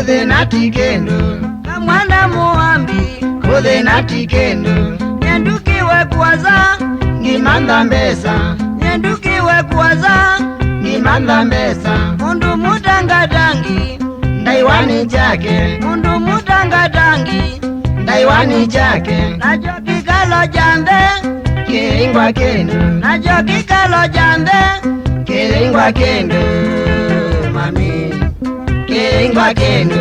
kuthe na tikendo kamwana muambi kuthe na tikendo nyendukiwe kuwaza ngimanda mbesa nyendukiwe kuwaza ngimanda mbesa mundu mutangatangi ndaiwani chake mundu mutangatangi ndaiwani chake nacho kikalo jambe kiringwa kendo nacho kikalo jambe kiringwa kendo mami kiringwa kendo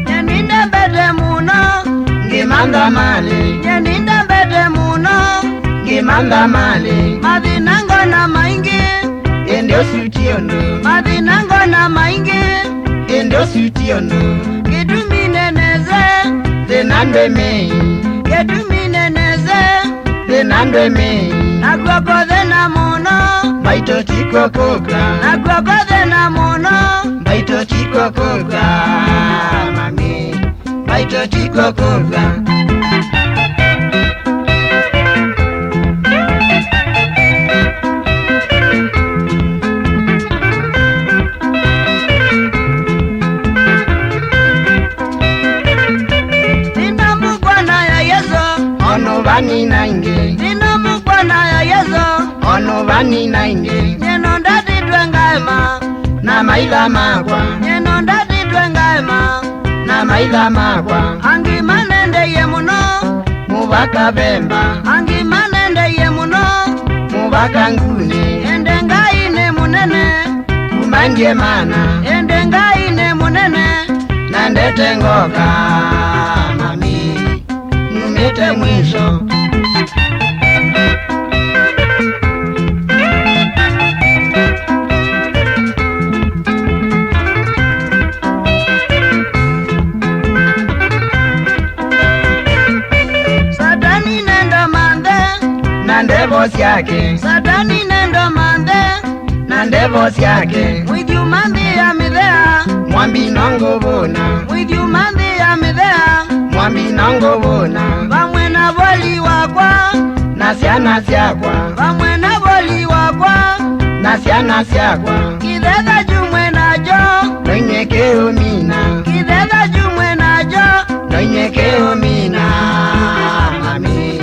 nyeninda mbete muno ngimanda mali nyeninda mbete muno ngimanda mali mathinango na maingi endio sutiondo mathinango na maingi endio sutiondo gitumi neneze thenandwe mei gitumi neneze thenandwe mei naguokothe na muno baito chiko koka naguokothe na muno baito chiko koka mami baito chiko koka nina mukwana ya yeso ono vani nainge nina mukwana ya yeso ono vani nainge nyeno ndatitwe ngaema na maitha makwa nyeno ndatitwe ngaema na maitha makwa angimanendeye muno muvaka vemba angimanendeye muno muvaka ngune ende ngaine munene kumandie mana ende ngaine munene na ndete ngoka mami numite mwisho satani nendo mande na ndevo syake satani nendo mande na ndevo syake mwithiumambi ya mithea mwambi nonguvuna mwithiumambi ya mithea mwambi nonguvuna vamwe na voli wakwa na syana syakwa vamwe na voli wakwa na syana syakwa kithetha jumwe najo noinyekeumina kithetha jumwe najo noinyekeumina mami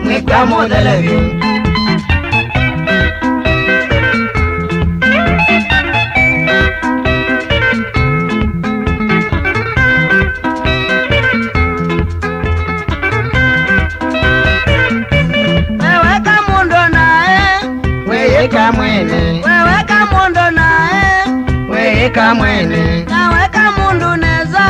mwikwa muthelevyu weweka mundo nae weyeka mwene weweka mundo nae weyeka mwene naweka mundu neza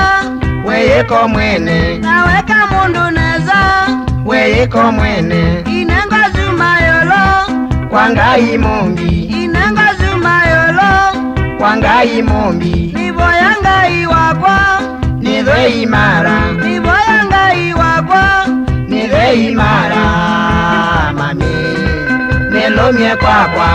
weyeko mwene naweka mundu neza weyeko mwene inengo zuma yolo kwangai mombi inengo zuma yolo kwangai mombi nivoya ngai wakwa nithwe imara nivoya ngai wakwa nithwe imara mami nilumye kwakwa